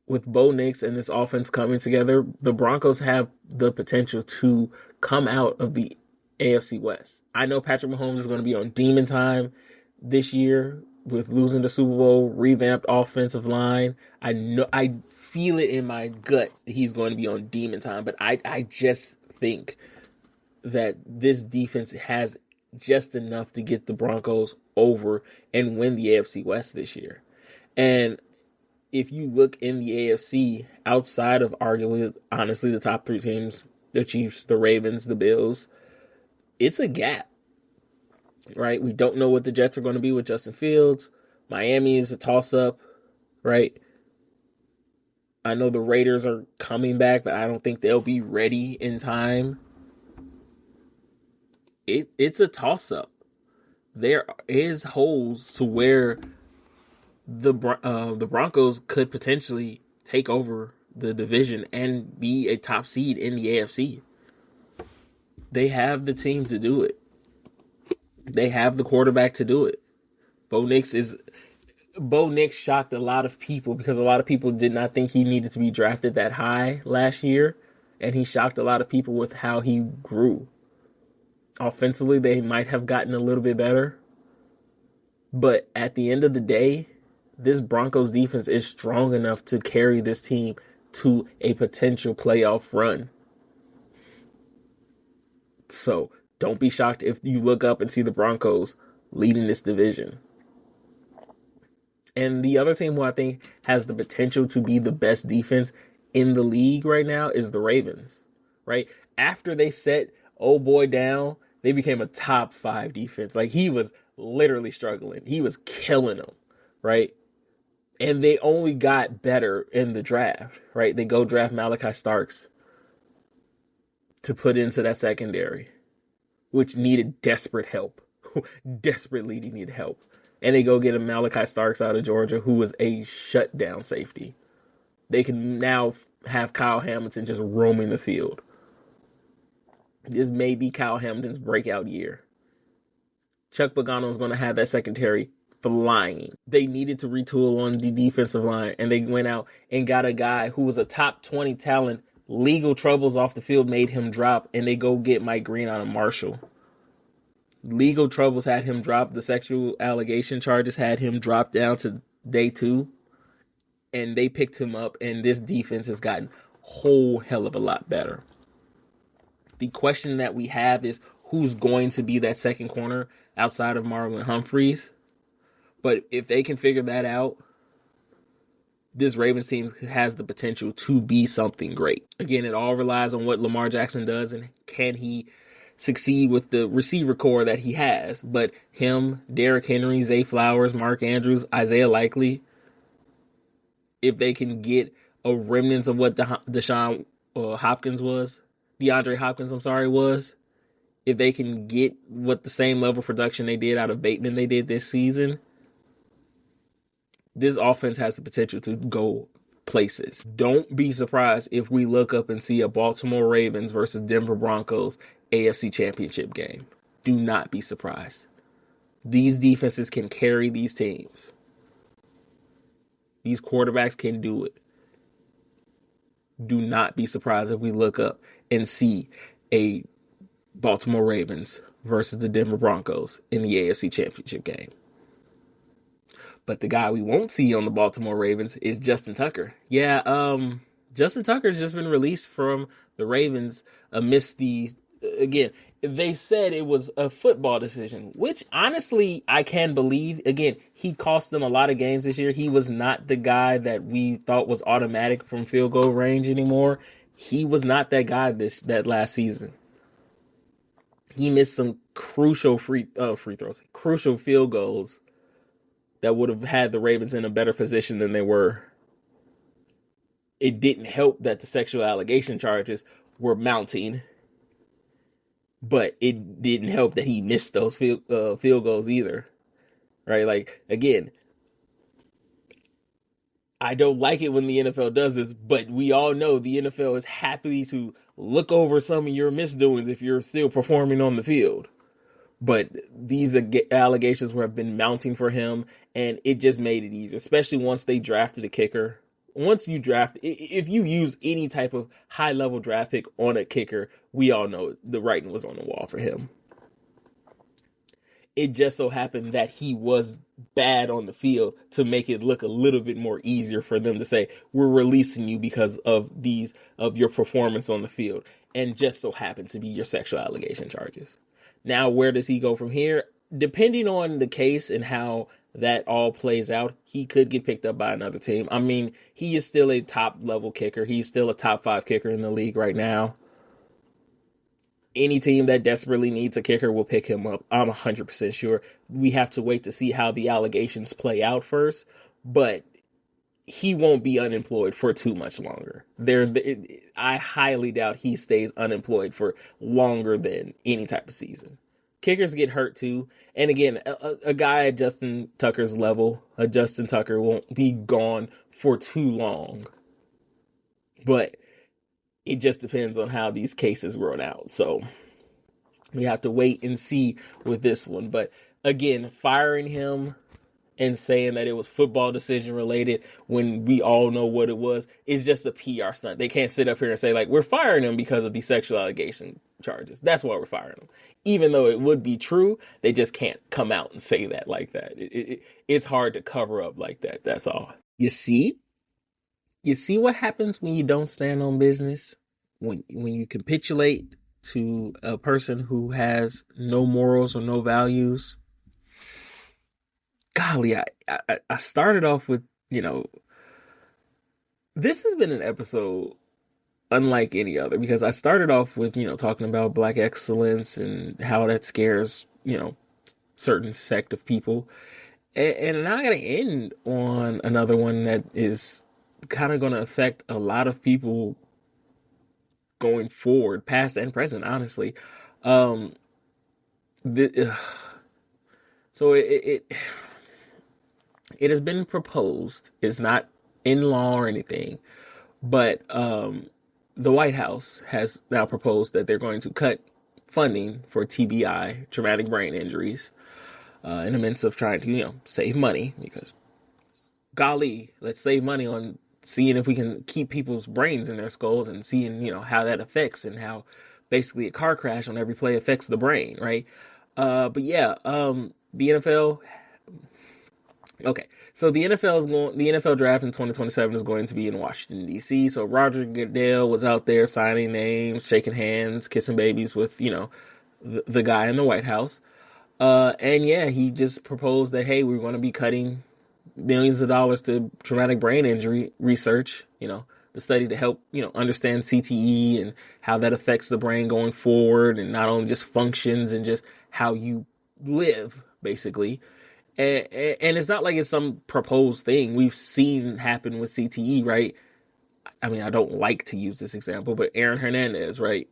S1: With Bo Nix and this offense coming together, the Broncos have the potential to come out of the AFC West. I know Patrick Mahomes is going to be on demon time this year with losing the Super Bowl, revamped offensive line. I feel it in my gut that he's going to be on demon time, but I just think that this defense has just enough to get the Broncos over and win the AFC West this year. And if you look in the AFC, outside of arguably, honestly, the top 3 teams, the Chiefs, the Ravens, the Bills, it's a gap, right? We don't know what the Jets are going to be with Justin Fields. Miami is a toss-up, right? I know the Raiders are coming back, but I don't think they'll be ready in time. It's a toss-up. There is holes to where the Broncos could potentially take over the division and be a top seed in the AFC. They have the team to do it. They have the quarterback to do it. Bo Nix shocked a lot of people because a lot of people did not think he needed to be drafted that high last year, and he shocked a lot of people with how he grew. Offensively, they might have gotten a little bit better, but at the end of the day, this Broncos defense is strong enough to carry this team to a potential playoff run. So don't be shocked if you look up and see the Broncos leading this division. And the other team who I think has the potential to be the best defense in the league right now is the Ravens, right? After they set old boy down, they became a top 5 defense. Like, he was literally struggling. He was killing them, right? And they only got better in the draft, right? They go draft Malachi Starks to put into that secondary, which needed desperate help. Desperately needed help. And they go get a Malachi Starks out of Georgia, who was a shutdown safety. They can now have Kyle Hamilton just roaming the field. This may be Kyle Hamilton's breakout year. Chuck Pagano is going to have that secondary flying. They needed to retool on the defensive line, and they went out and got a guy who was a top 20 talent. Legal troubles off the field made him drop, and they go get Mike Green out of Marshall. Legal troubles had him drop. The sexual allegation charges had him drop down to day 2, and they picked him up, and this defense has gotten a whole hell of a lot better. The question that we have is who's going to be that second corner outside of Marlon Humphreys. But if they can figure that out, this Ravens team has the potential to be something great. Again, it all relies on what Lamar Jackson does and can he succeed with the receiver core that he has. But him, Derrick Henry, Zay Flowers, Mark Andrews, Isaiah Likely, if they can get a remnants of what DeAndre Hopkins was, if they can get what the same level of production they did out of Bateman they did this season, this offense has the potential to go places. Don't be surprised if we look up and see a Baltimore Ravens versus Denver Broncos AFC Championship game. Do not be surprised. These defenses can carry these teams. These quarterbacks can do it. do not be surprised if we look up and see a Baltimore Ravens versus the Denver Broncos in the AFC Championship game. But the guy we won't see on the Baltimore Ravens is Justin Tucker. Yeah, Justin Tucker has just been released from the Ravens amidst again, they said it was a football decision, which honestly I can believe. Again, he cost them a lot of games this year. He was not the guy that we thought was automatic from field goal range anymore. He was not that guy that last season. He missed some crucial free throws, crucial field goals that would have had the Ravens in a better position than they were. It didn't help that the sexual allegation charges were mounting, but it didn't help that he missed those field goals either, right? Like, again, I don't like it when the NFL does this, but we all know the NFL is happy to look over some of your misdoings if you're still performing on the field. But these allegations have been mounting for him, and it just made it easier, especially once they drafted a kicker. Once you draft, if you use any type of high-level draft pick on a kicker, we all know the writing was on the wall for him. It just so happened that he was bad on the field to make it look a little bit more easier for them to say, we're releasing you because of your performance on the field, and just so happened to be your sexual allegation charges. Now, where does he go from here? Depending on the case and how that all plays out, he could get picked up by another team. I mean, he is still a top-level kicker. He's still a top-5 kicker in the league right now. Any team that desperately needs a kicker will pick him up. I'm 100% sure. We have to wait to see how the allegations play out first, but he won't be unemployed for too much longer. I highly doubt he stays unemployed for longer than any type of season. Kickers get hurt too. And again, a guy at Justin Tucker's level, Justin Tucker won't be gone for too long. But it just depends on how these cases run out. So we have to wait and see with this one. But again, firing him and saying that it was football decision related when we all know what it was is just a PR stunt. They can't sit up here and say, like, we're firing him because of these sexual allegation charges. That's why we're firing him. Even though it would be true, they just can't come out and say that like that. It's hard to cover up like that. That's all. You see what happens when you don't stand on business? When you capitulate to a person who has no morals or no values? Golly, I started off with, this has been an episode unlike any other, because I started off with, talking about Black excellence and how that scares, certain sect of people. And now I got to end on another one that is kind of going to affect a lot of people going forward, past and present, honestly. So it has been proposed. It's not in law or anything, but the White House has now proposed that they're going to cut funding for TBI, traumatic brain injuries, in the midst of trying to, save money, because golly, let's save money on seeing if we can keep people's brains in their skulls and seeing, how that affects, and how basically a car crash on every play affects the brain, right? But yeah, the NFL. Okay, so the NFL draft in 2027 is going to be in Washington, D.C. So Roger Goodell was out there signing names, shaking hands, kissing babies with, the guy in the White House. And yeah, he just proposed that, hey, we're going to be cutting millions of dollars to traumatic brain injury research, the study to help, understand CTE and how that affects the brain going forward, and not only just functions and just how you live, basically. And it's not like it's some proposed thing. We've seen happen with CTE, right? I mean, I don't like to use this example, but Aaron Hernandez, right?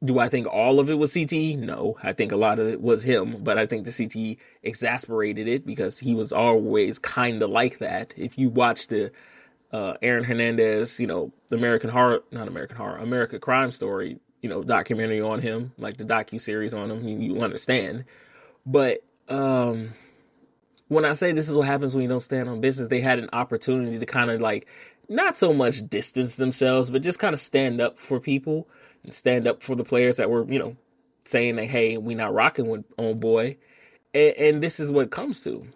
S1: Do I think all of it was CTE? No, I think a lot of it was him, but I think the CTE exasperated it because he was always kind of like that. If you watch the Aaron Hernandez, the American Crime Story, documentary on him, like the docu-series on him, you understand. But when I say this is what happens when you don't stand on business, they had an opportunity to kind of like not so much distance themselves, but just kind of stand up for people and stand up for the players that were, saying that, hey, we not rocking with old boy. And this is what it comes to,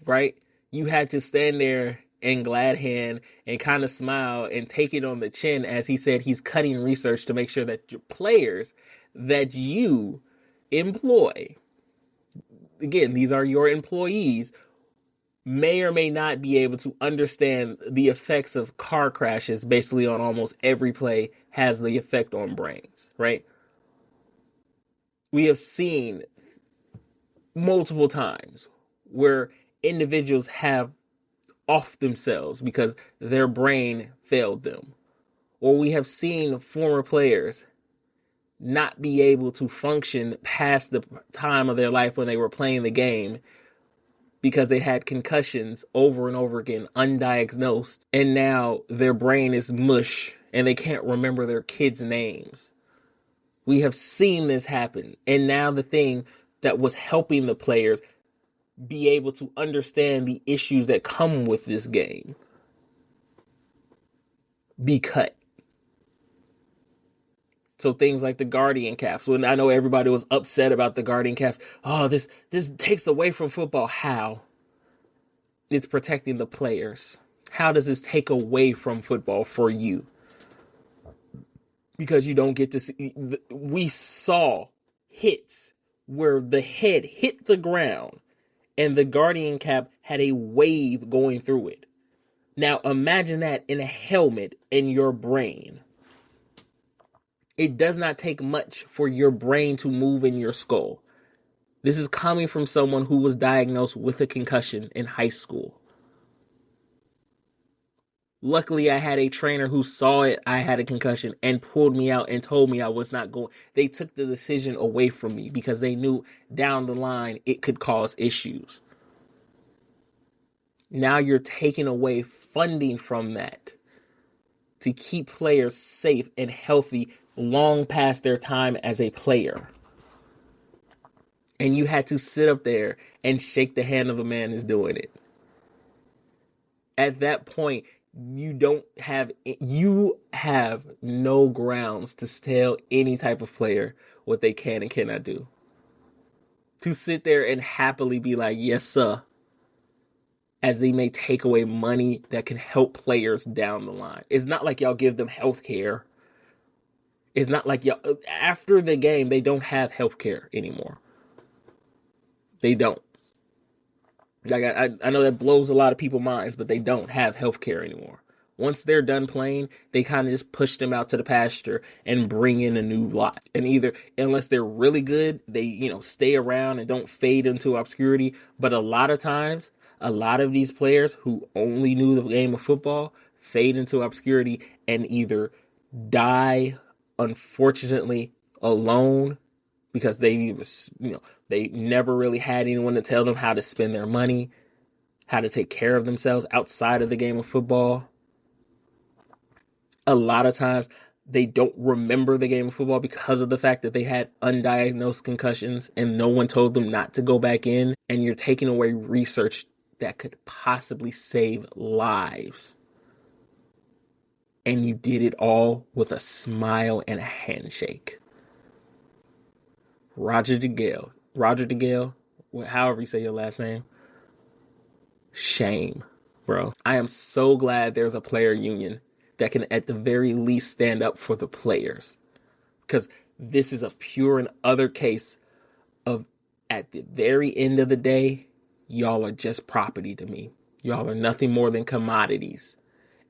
S1: right? You had to stand there and glad hand and kind of smile and take it on the chin as he said he's cutting research to make sure that your players that you employ, again, these are your employees, may or may not be able to understand the effects of car crashes basically on almost every play has the effect on brains, right? We have seen multiple times where individuals have off themselves because their brain failed them. Or we have seen former players not be able to function past the time of their life when they were playing the game because they had concussions over and over again, undiagnosed, and now their brain is mush and they can't remember their kids' names. We have seen this happen. And now the thing that was helping the players be able to understand the issues that come with this game be cut. So things like the Guardian caps. When I know everybody was upset about the Guardian caps. Oh, this takes away from football. How? It's protecting the players. How does this take away from football for you? Because you don't get to see. We saw hits where the head hit the ground and the Guardian cap had a wave going through it. Now imagine that in a helmet in your brain. It does not take much for your brain to move in your skull. This is coming from someone who was diagnosed with a concussion in high school. Luckily, I had a trainer who saw it, I had a concussion, and pulled me out and told me I was not going. They took the decision away from me because they knew down the line it could cause issues. Now you're taking away funding from that to keep players safe and healthy long past their time as a player. And you had to sit up there and shake the hand of a man who's doing it. At that point, you have no grounds to tell any type of player what they can and cannot do. To sit there and happily be like, yes, sir, as they may take away money that can help players down the line. It's not like y'all give them health care. It's not like y'all, after the game, they don't have health care anymore. They don't. Like I know that blows a lot of people's minds, but they don't have health care anymore. Once they're done playing, they kind of just push them out to the pasture and bring in a new lot. And either, unless they're really good, they, stay around and don't fade into obscurity. But a lot of times, a lot of these players who only knew the game of football fade into obscurity and either die, unfortunately, alone because they never really had anyone to tell them how to spend their money, how to take care of themselves outside of the game of football. A lot of times they don't remember the game of football because of the fact that they had undiagnosed concussions and no one told them not to go back in. And you're taking away research that could possibly save lives. And you did it all with a smile and a handshake. Roger DeGale, however you say your last name. Shame, bro. I am so glad there's a player union that can at the very least stand up for the players. Because this is a pure and utter case of, at the very end of the day, y'all are just property to me. Y'all are nothing more than commodities.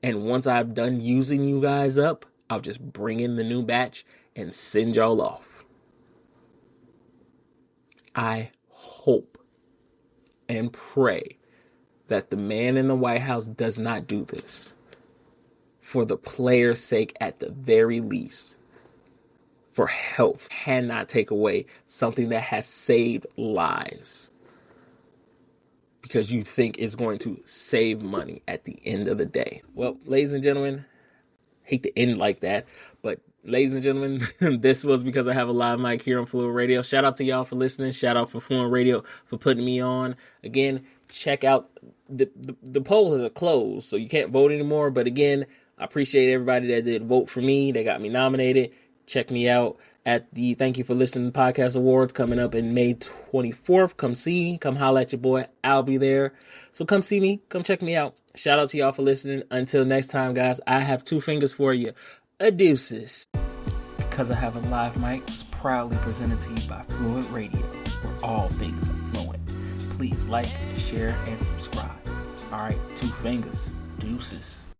S1: And once I've done using you guys up, I'll just bring in the new batch and send y'all off. I hope and pray that the man in the White House does not do this. For the players' sake, at the very least, for health, cannot take away something that has saved lives. Because you think it's going to save money at the end of the day. Well, ladies and gentlemen, hate to end like that, but ladies and gentlemen, this was Because I Have a Live Mic here on Fluid Radio. Shout out to y'all for listening. Shout out for Fluid Radio for putting me on. Again, check out the polls are closed, so you can't vote anymore. But again, I appreciate everybody that did vote for me. They got me nominated. Check me out at the Thank You for Listening Podcast Awards coming up in May 24th. Come see me. Come holla at your boy. I'll be there. So come see me. Come check me out. Shout out to y'all for listening. Until next time, guys, I have 2 fingers for you. Adeuces. Because I Have a Live Mic is proudly presented to you by Fluent Radio, where all things are fluent. Please like, share, and subscribe. All right, 2 fingers. Deuces.